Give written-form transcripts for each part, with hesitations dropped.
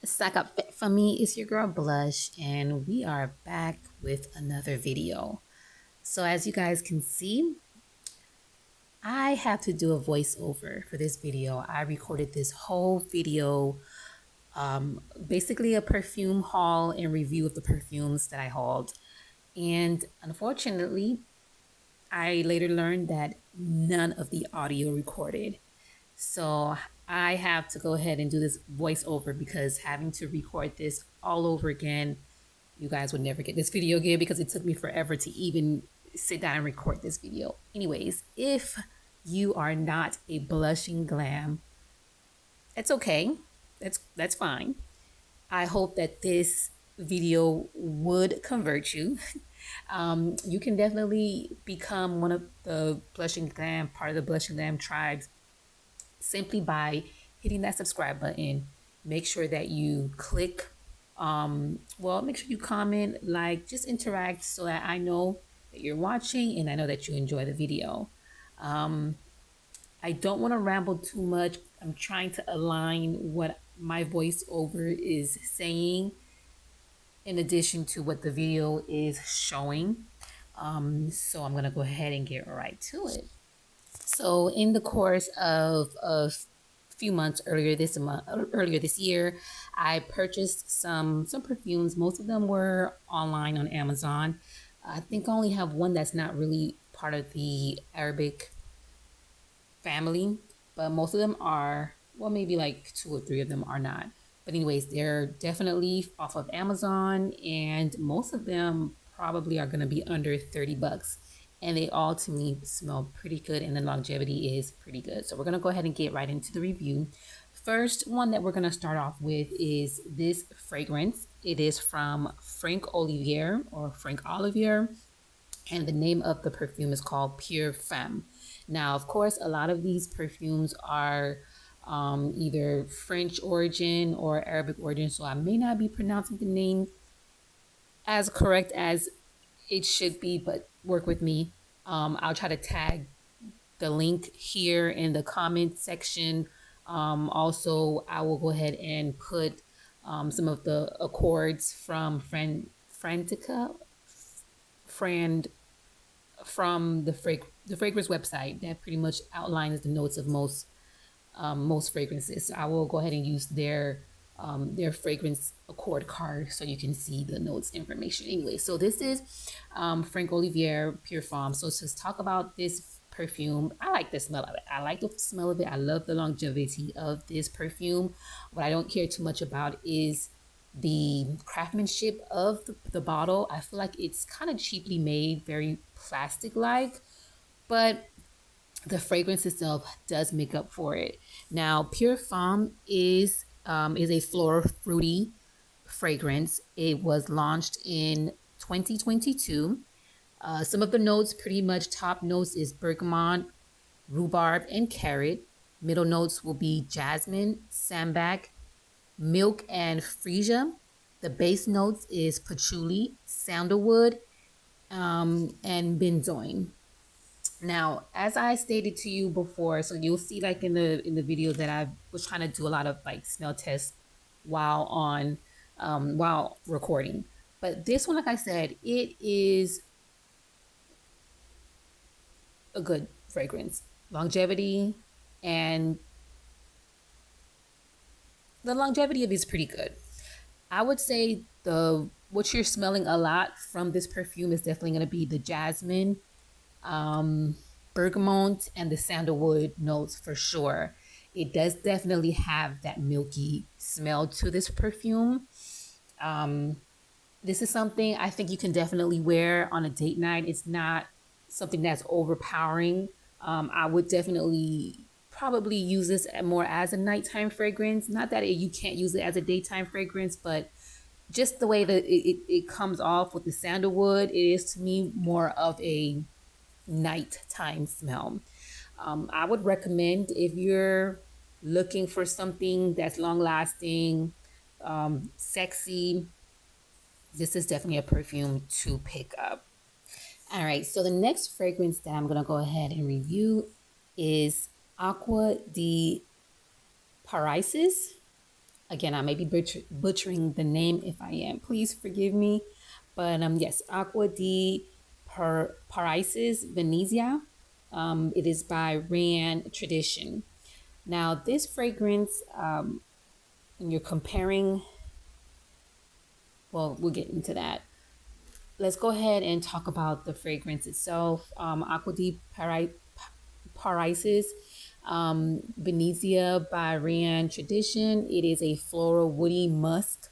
Stack Up Fit for Me. It's your girl Blush, and we are back with another video. So, as you guys can see, I have to do a voiceover for this video. I recorded this whole video, basically a perfume haul and review of the perfumes that I hauled. And unfortunately, I later learned that none of the audio recorded. So I have to go ahead and do this voiceover because having to record this all over again, you guys would never get this video again because it took me forever to even sit down and record this video. Anyways, if you are not a blushing glam, it's okay. That's fine. I hope that this video would convert you. You can definitely become one of the blushing glam, part of the blushing glam tribes, simply by hitting that subscribe button. Make sure that you click, make sure you comment, like, just interact so that I know that you're watching and I know that you enjoy the video. I don't want to ramble too much. I'm trying to align what my voiceover is saying in addition to what the video is showing. So I'm going to go ahead and get right to it. So in the course of a few months earlier this year, I purchased some perfumes. Most of them were online on Amazon. I think I only have one that's not really part of the Arabic family, but most of them are, well, maybe like two or three of them are not. But anyways, they're definitely off of Amazon, and most of them probably are going to be under 30 bucks. And they all, to me, smell pretty good, and the longevity is pretty good. So we're going to go ahead and get right into the review. First one that we're going to start off with is this fragrance. It is from Frank Olivier, and the name of the perfume is called Pure Femme. Now, of course, a lot of these perfumes are either French origin or Arabic origin, so I may not be pronouncing the name as correct as it should be, but work with me. I'll try to tag the link here in the comment section. Also, I will go ahead and put some of the accords from Frantica, Frand, from the fragrance website that pretty much outlines the notes of most fragrances. So I will go ahead and use their fragrance accord card so you can see the notes information. Anyway, so this is Frank Olivier Pure Femme. So to talk about this perfume, I like the smell of it. I like the smell of it. I love the longevity of this perfume. What I don't care too much about is the craftsmanship of the bottle. I feel like it's kind of cheaply made, very plastic like, but the fragrance itself does make up for it. Now, Pure Femme is a floral fruity fragrance. It was launched in 2022. Some of the notes, pretty much top notes, is bergamot, rhubarb, and carrot. Middle notes will be jasmine, sambac, milk, and freesia. The base notes is patchouli, sandalwood, and benzoin. Now, as I stated to you before, so you'll see like in the video that I was trying to do a lot of like smell tests while on while recording. But this one, like I said, it is a good fragrance. Longevity, and the longevity of it is pretty good. I would say what you're smelling a lot from this perfume is definitely going to be the jasmine, bergamot, and the sandalwood notes for sure. It does definitely have that milky smell to this perfume. This is something I think you can definitely wear on a date night. It's not something that's overpowering. I would definitely probably use this more as a nighttime fragrance. Not that you can't use it as a daytime fragrance, but just the way that it comes off with the sandalwood, it is to me more of a nighttime smell. I would recommend, if you're looking for something that's long lasting, sexy, this is definitely a perfume to pick up. All right, so the next fragrance that I'm gonna go ahead and review is Aqua de Paraises. Again, I may be butchering the name. If I am, please forgive me. But yes, Aqua di Paraises Venezia. It is by Rand Tradition. Now, this fragrance, when you're comparing, well, we'll get into that. Let's go ahead and talk about the fragrance itself. Aqua di Paraises Venezia by Rand Tradition. It is a floral woody musk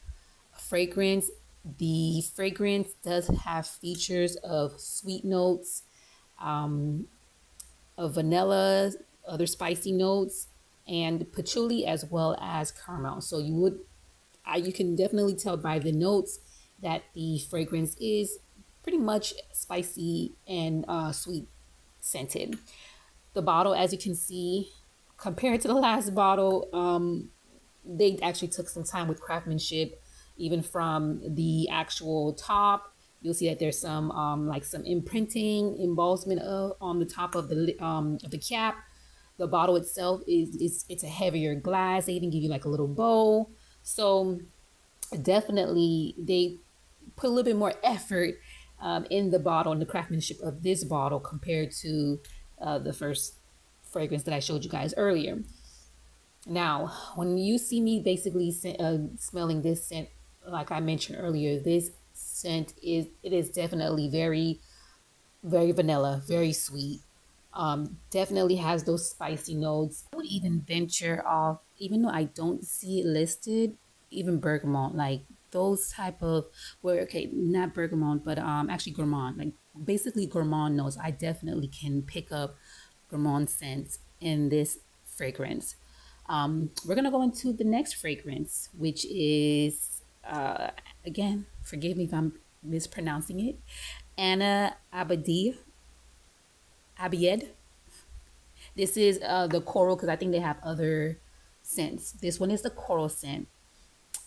fragrance. The fragrance does have features of sweet notes, of vanilla, other spicy notes, and patchouli as well as caramel. So you can definitely tell by the notes that the fragrance is pretty much spicy and sweet scented. The bottle, as you can see, compared to the last bottle, they actually took some time with craftsmanship, even from the actual top. You'll see that there's some like some imprinting, embossment on the top of the cap. The bottle itself it's a heavier glass. They even give you like a little bowl. So definitely they put a little bit more effort in the bottle and the craftsmanship of this bottle compared to the first fragrance that I showed you guys earlier. Now, when you see me basically smelling this scent, like I mentioned earlier, this scent is definitely very, very vanilla, very sweet. Definitely has those spicy notes. I would even venture off, even though I don't see it listed, even bergamot, like those type of where okay, not bergamot, but actually gourmand, like basically gourmand notes. I definitely can pick up gourmand scents in this fragrance. We're gonna go into the next fragrance, which is again, forgive me if I'm mispronouncing it, Anna Abiyed. This is the coral because I think they have other scents. This one is the coral scent.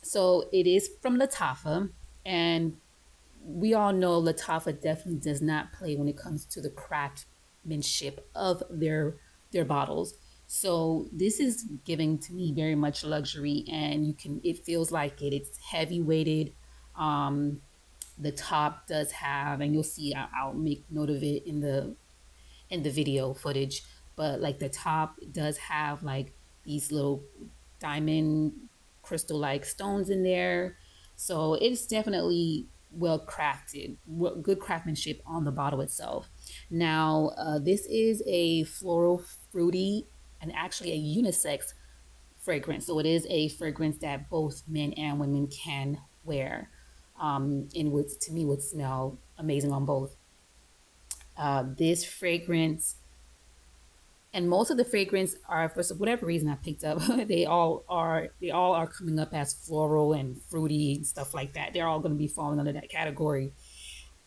So it is from Lattafa, and we all know Lattafa definitely does not play when it comes to the craftsmanship of their bottles. So this is giving to me very much luxury, and it feels like it's heavy weighted. The top does have, and you'll see I'll make note of it in the video footage, but like the top does have like these little diamond crystal like stones in there. So it's definitely well crafted, good craftsmanship on the bottle itself. Now, this is a floral, fruity, and actually a unisex fragrance. So it is a fragrance that both men and women can wear, and would to me would smell amazing on both. This fragrance and most of the fragrance are for whatever reason I picked up. They all are coming up as floral and fruity and stuff like that. They're all going to be falling under that category.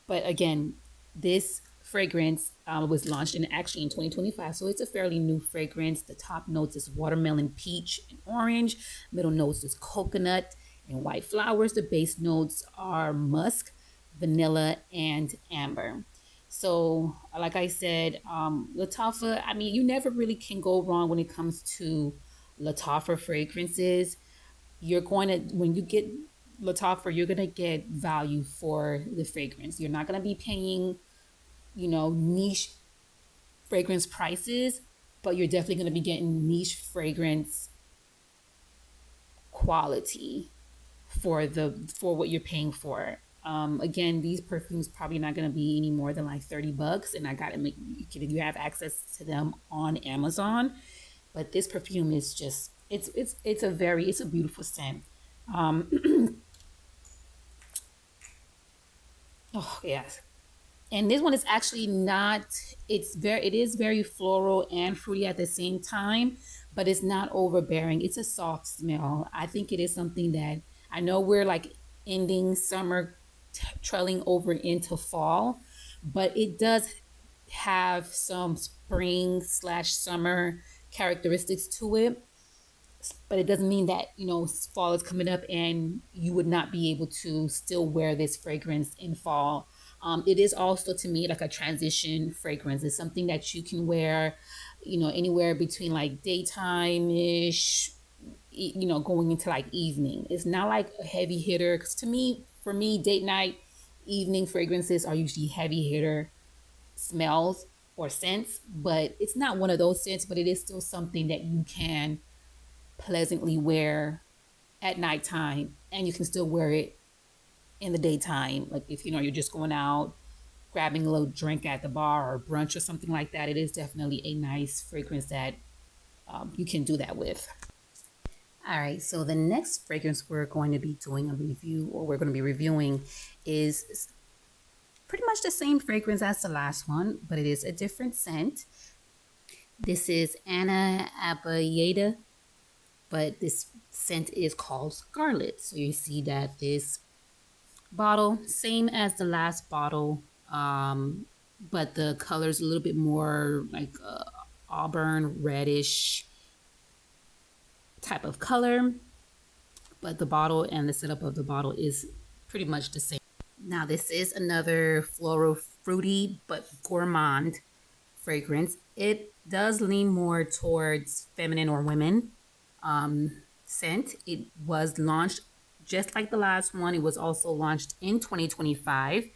But again, this fragrance was launched in 2025, so it's a fairly new fragrance. The top notes is watermelon, peach, and orange. Middle notes is coconut and white flowers. The base notes are musk, vanilla, and amber. So, like I said, Lattafa, I mean, you never really can go wrong when it comes to Lattafa fragrances. You're going to, when you get Lattafa, you're going to get value for the fragrance. You're not going to be paying, niche fragrance prices, but you're definitely going to be getting niche fragrance quality for what you're paying for. Again, these perfumes probably not going to be any more than like $30, and I gotta make you have access to them on Amazon. But this perfume is just it's a beautiful scent. Oh yes, and this one is actually not. It is very floral and fruity at the same time, but it's not overbearing. It's a soft smell. I think it is something that I know we're like ending summer, trailing over into fall, but it does have some spring slash summer characteristics to it. But it doesn't mean that fall is coming up and you would not be able to still wear this fragrance in fall. It is also to me like a transition fragrance. It's something that you can wear anywhere between like daytime ish, going into like evening. It's not like a heavy hitter. Because for me, date night, evening fragrances are usually heavy hitter smells or scents, but it's not one of those scents, but it is still something that you can pleasantly wear at nighttime, and you can still wear it in the daytime. Like if you're just going out, grabbing a little drink at the bar or brunch or something like that, it is definitely a nice fragrance that you can do that with. All right, so the next fragrance we're going to be doing a review, or we're going to be reviewing, is pretty much the same fragrance as the last one, but it is a different scent. This is Anna Abayeda, but this scent is called Scarlet. So you see that this bottle, same as the last bottle, but the color is a little bit more like auburn reddish type of color, but the bottle and the setup of the bottle is pretty much the same. Now this is another floral fruity but gourmand fragrance. It does lean more towards feminine or women scent. It was launched just like the last one. It was also launched in 2025.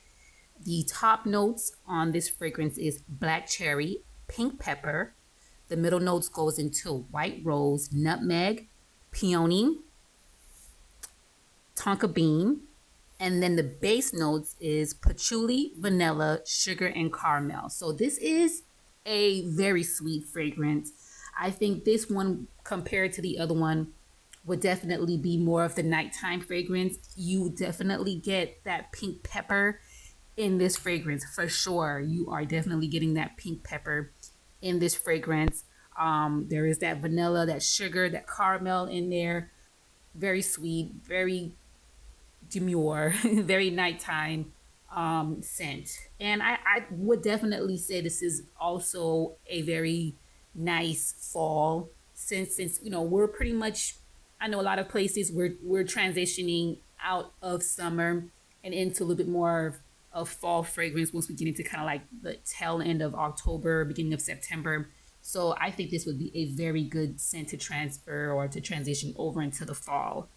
The top notes on this fragrance is black cherry, pink pepper. The middle notes goes into white rose, nutmeg, peony, tonka bean, and then the base notes is patchouli, vanilla, sugar, and caramel. So this is a very sweet fragrance. I think this one, compared to the other one, would definitely be more of the nighttime fragrance. You definitely get that pink pepper in this fragrance for sure. You are definitely getting that pink pepper in this fragrance. There is that vanilla, that sugar, that caramel in there. Very sweet, very demure, very nighttime scent. And I would definitely say this is also a very nice fall scent, since we're pretty much, I know a lot of places we're transitioning out of summer and into a little bit more of fall fragrance once we get into kind of like the tail end of October, beginning of September. So I think this would be a very good scent to transfer or to transition over into the fall.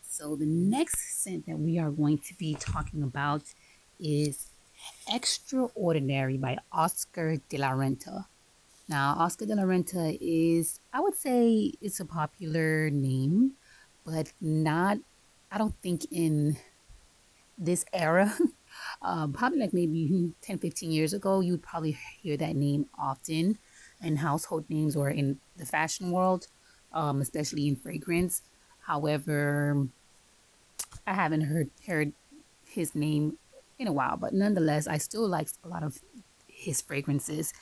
So the next scent that we are going to be talking about is Extraordinary by Oscar de la Renta. Now, Oscar de la Renta is, I would say, it's a popular name, but not, I don't think in this era. Probably like maybe 10, 15 years ago, you would probably hear that name often in household names or in the fashion world, especially in fragrance. However, I haven't heard his name in a while, but nonetheless, I still like a lot of his fragrances.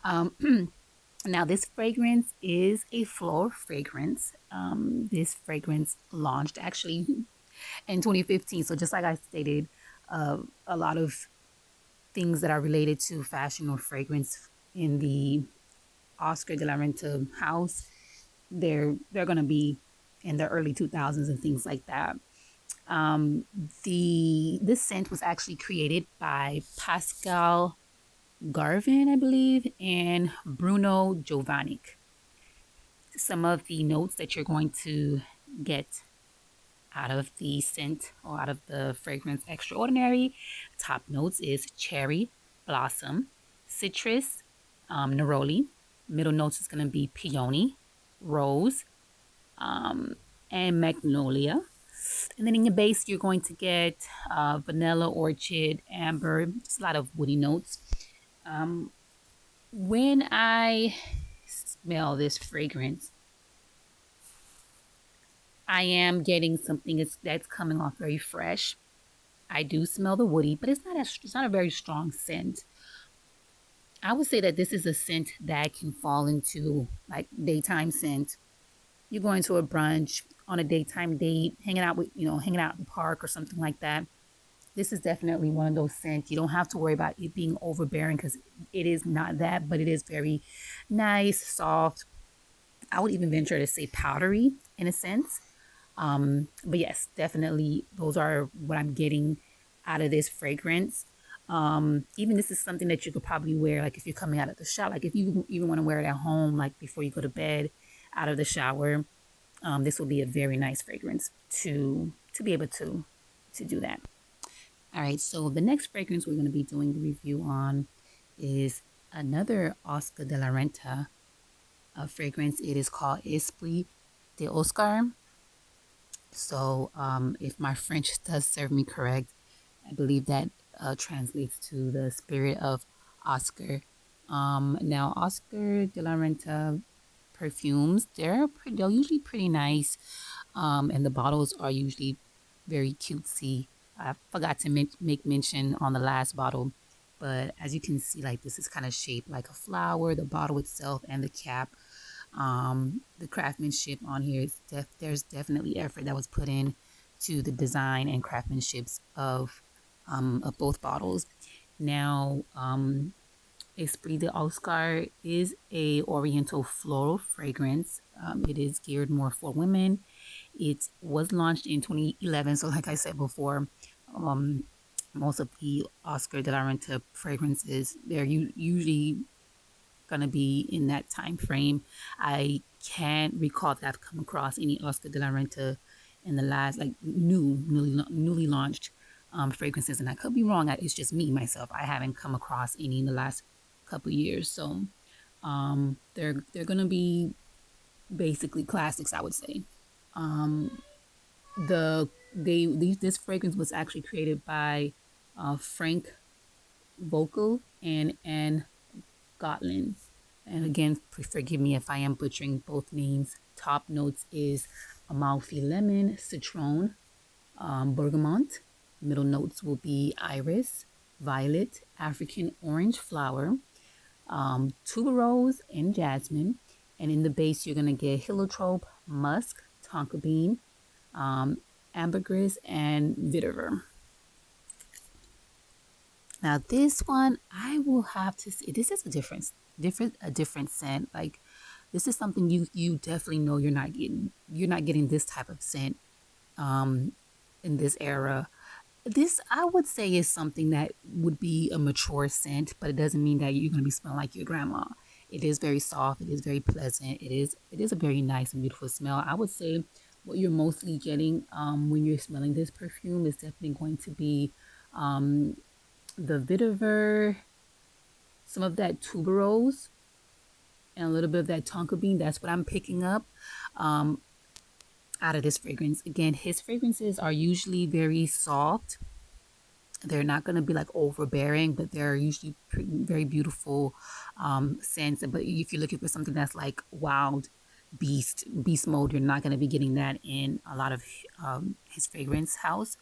Now, this fragrance is a floral fragrance. This fragrance launched actually in 2015. So just like I stated, a lot of things that are related to fashion or fragrance in the Oscar de la Renta house, they're going to be in the early 2000s and things like that. This scent was actually created by Pascal Garvin, I believe, and Bruno Giovannic. Some of the notes that you're going to get out of the scent or out of the fragrance Extraordinary, top notes is cherry, blossom, citrus, neroli. Middle notes is going to be peony, rose, and magnolia. And then in your base, you're going to get vanilla, orchid, amber, just a lot of woody notes. When I smell this fragrance, I am getting something that's coming off very fresh. I do smell the woody, but it's not a very strong scent. I would say that this is a scent that can fall into like daytime scent. You're going to a brunch on a daytime date, hanging out at the park or something like that. This is definitely one of those scents. You don't have to worry about it being overbearing because it is not that, but it is very nice, soft. I would even venture to say powdery in a sense. But yes, definitely those are what I'm getting out of this fragrance. Even this is something that you could probably wear, like if you're coming out of the shower, like if you even want to wear it at home, like before you go to bed, out of the shower. this will be a very nice fragrance to be able to do that. All right, so the next fragrance we're going to be doing the review on is another Oscar de la Renta fragrance. It is called Esprit de Oscar. So if my French does serve me correct, I believe that translates to the spirit of Oscar. Now, Oscar de la Renta perfumes, they're usually pretty nice, and the bottles are usually very cutesy. I forgot to make mention on the last bottle, but as you can see, like this is kind of shaped like a flower, the bottle itself and the cap. The craftsmanship on here is there's definitely effort that was put in to the design and craftsmanships of both bottles. Now, Esprit de Oscar is a oriental floral fragrance. It is geared more for women. It was launched in 2011. So like I said before, most of the Oscar de la Renta fragrances, they're usually going to be in that time frame. I can't recall that I've come across any Oscar de la Renta in the last, like newly launched fragrances. And I could be wrong. It's just me, myself. I haven't come across any in the last couple years. So they're going to be basically classics, I would say. This fragrance was actually created by Frank Vogel and Anne Gotland. And again, forgive me if I am butchering both names. Top notes is Amalfi lemon, citron, bergamot. Middle notes will be iris, violet, African orange flower, tuberose, and jasmine. And in the base, you're going to get heliotrope, musk, tonka bean, ambergris, and vetiver. Now this one, I will have to say, this is a different scent. Like this is something you definitely know you're not getting this type of scent in this era. This I would say is something that would be a mature scent, but it doesn't mean that you're going to be smelling like your grandma. It is very soft. It is very pleasant. It is a very nice and beautiful smell. I would say what you're mostly getting when you're smelling this perfume is definitely going to be the vetiver, some of that tuberose, and a little bit of that tonka bean. That's what I'm picking up out of this fragrance. Again, his fragrances are usually very soft. They're not going to be like overbearing, but they're usually very beautiful scents. But if you're looking for something that's like wild beast mode, you're not going to be getting that in a lot of his fragrance house.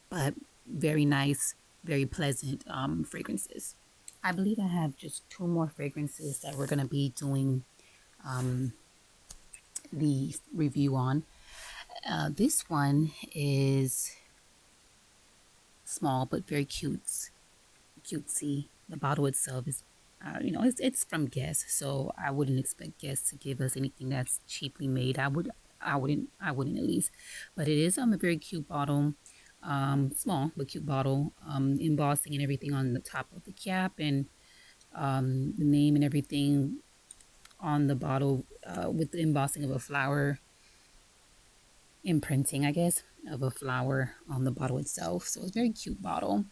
But very nice, very pleasant fragrances. I believe I have just two more fragrances that we're going to be doing the review on. This one is small but very cutesy. The bottle itself is, it's from Guess, so I wouldn't expect Guess to give us anything that's cheaply made. I wouldn't at least, but it is a very cute bottle. Small but cute bottle, embossing and everything on the top of the cap, and the name and everything on the bottle with the embossing of a flower, imprinting, I guess, of a flower on the bottle itself. So it's a very cute bottle.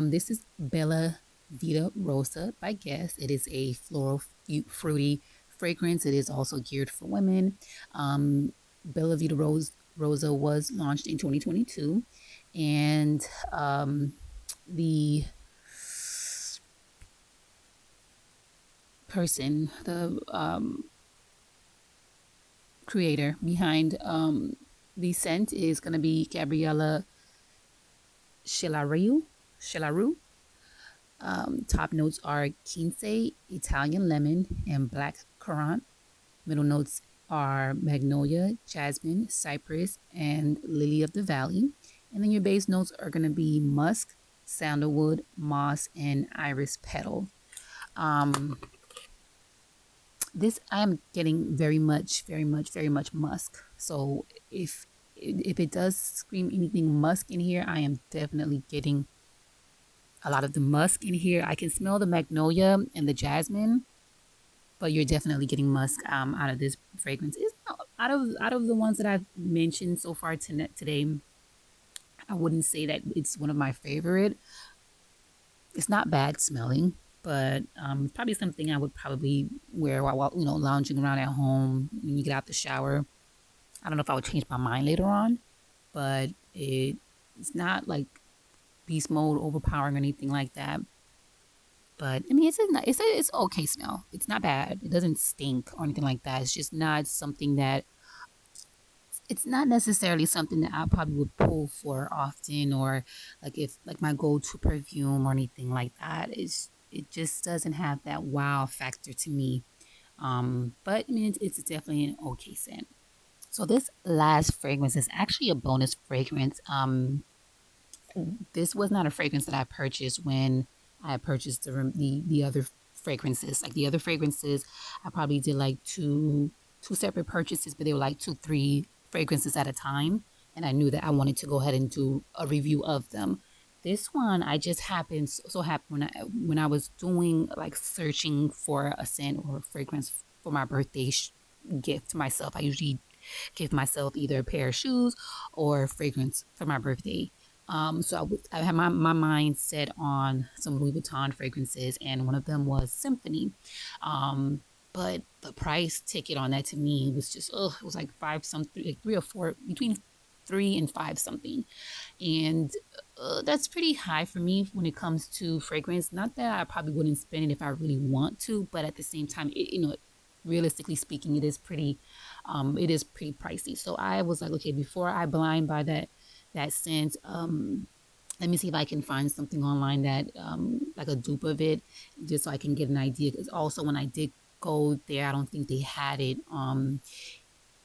This is Bella Vita Rosa by Guess. It is a floral fruity fragrance. It is also geared for women. Bella Vita Rosa was launched in 2022, and the person, the creator behind the scent is going to be Gabriella Chelaru. Top notes are quince, Italian lemon, and black currant. Middle notes are magnolia, jasmine, cypress, and lily of the valley. And then your base notes are going to be musk, sandalwood, moss, and iris petal. This I am getting very much musk. So if it does scream anything musk in here, I am definitely getting a lot of the musk in here. I can smell the magnolia and the jasmine, but you're definitely getting musk out of this fragrance. out of the ones that I've mentioned so far today, I wouldn't say that it's one of my favorite. It's not bad smelling, but it's probably something I would probably wear while lounging around at home when you get out the shower. I don't know if I would change my mind later on, but it's not like beast mode overpowering or anything like that. But I mean, it's okay smell. It's not bad. It doesn't stink or anything like that. It's just not something that it's not necessarily something that I probably would pull for often, or like if like my go-to perfume or anything like that. It just doesn't have that wow factor to me. But I mean, it's definitely an okay scent. So this last fragrance is actually a bonus fragrance. This was not a fragrance that I purchased when I purchased the other fragrances. Like the other fragrances, I probably did like two separate purchases, but they were like two, three fragrances at a time. And I knew that I wanted to go ahead and do a review of them. This one, I just happened so happened when I was doing like searching for a scent or a fragrance for my birthday gift to myself. I usually give myself either a pair of shoes or a fragrance for my birthday. I had my mind set on some Louis Vuitton fragrances, and one of them was Symphony. But the price ticket on that to me was just, it was like five something, like three or four, between three and five something. And that's pretty high for me when it comes to fragrance. Not that I probably wouldn't spend it if I really want to, but at the same time, realistically speaking, it is pretty pricey. So I was like, okay, before I blind buy that scent, let me see if I can find something online that like a dupe of it, just so I can get an idea. Because also when I did go there, I don't think they had it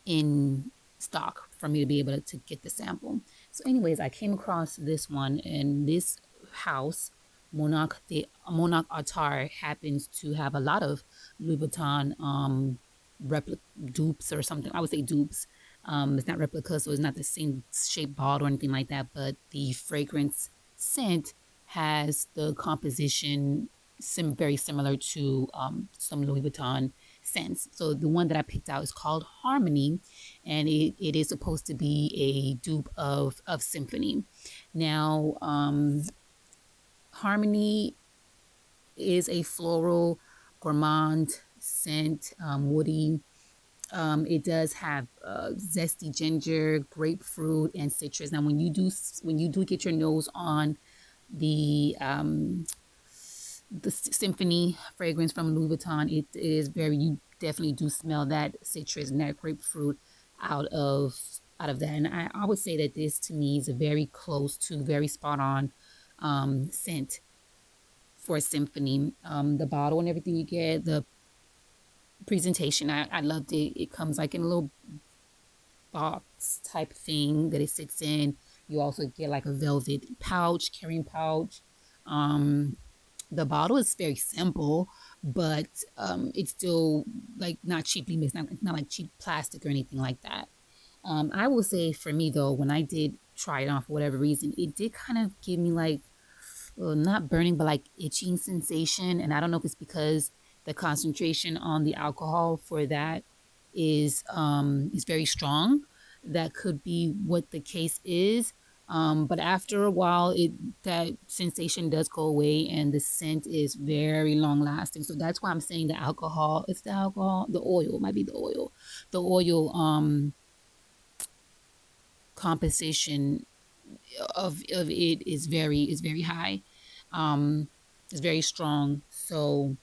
in stock for me to be able to get the sample. So anyways, I came across this one, and this house, Monarch Attar, happens to have a lot of Louis Vuitton dupes or something. I would say dupes. It's not replica, so it's not the same shape bottle or anything like that, but the fragrance scent has the composition very similar to some Louis Vuitton scents. So the one that I picked out is called Harmony, and it is supposed to be a dupe of Symphony. Now, Harmony is a floral gourmand scent, woody. It does have zesty ginger, grapefruit, and citrus. Now, when you do get your nose on the Symphony fragrance from Louis Vuitton, it is very, you definitely do smell that citrus and that grapefruit out of that. And I would say that this to me is a very close to, very spot on scent for a Symphony. The bottle and everything you get, the presentation, I loved it. It comes like in a little box type thing that it sits in. You also get like a velvet pouch, carrying pouch. The bottle is very simple, but it's still like not cheaply made. It's not like cheap plastic or anything like that. I will say for me though, when I did try it on for whatever reason, it did kind of give me like, well, not burning, but like itching sensation. And I don't know if it's because the concentration on the alcohol for that is very strong. That could be what the case is. But after a while, that sensation does go away, and the scent is very long lasting. So that's why I'm saying the alcohol. It's the alcohol, the oil. It might be the oil composition of it is very high. It's very strong. So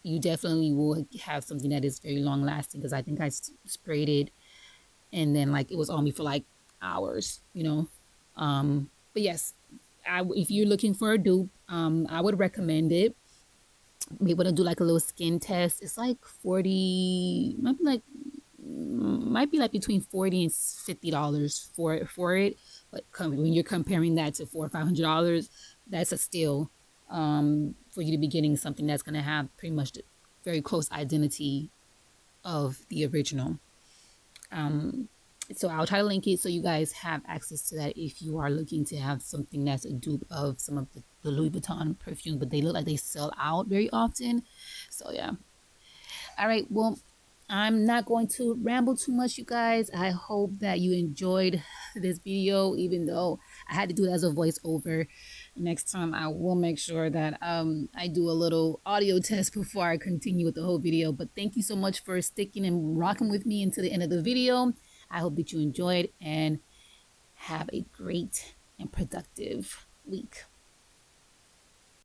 you definitely will have something that is very long lasting, because I think I sprayed it and then like it was on me for like hours. But yes, if you're looking for a dupe, I would recommend it. Be able to do like a little skin test. It's like 40, might be like between $40 and $50 for it. But when you're comparing that to $400 or $500, that's a steal. For you to be getting something that's going to have pretty much the very close identity of the original. So I'll try to link it so you guys have access to that if you are looking to have something that's a dupe of some of the Louis Vuitton perfume, but they look like they sell out very often. So yeah. All right. Well, I'm not going to ramble too much, you guys. I hope that you enjoyed this video, even though I had to do it as a voiceover. Next time, I will make sure that I do a little audio test before I continue with the whole video. But thank you so much for sticking and rocking with me until the end of the video. I hope that you enjoyed and have a great and productive week.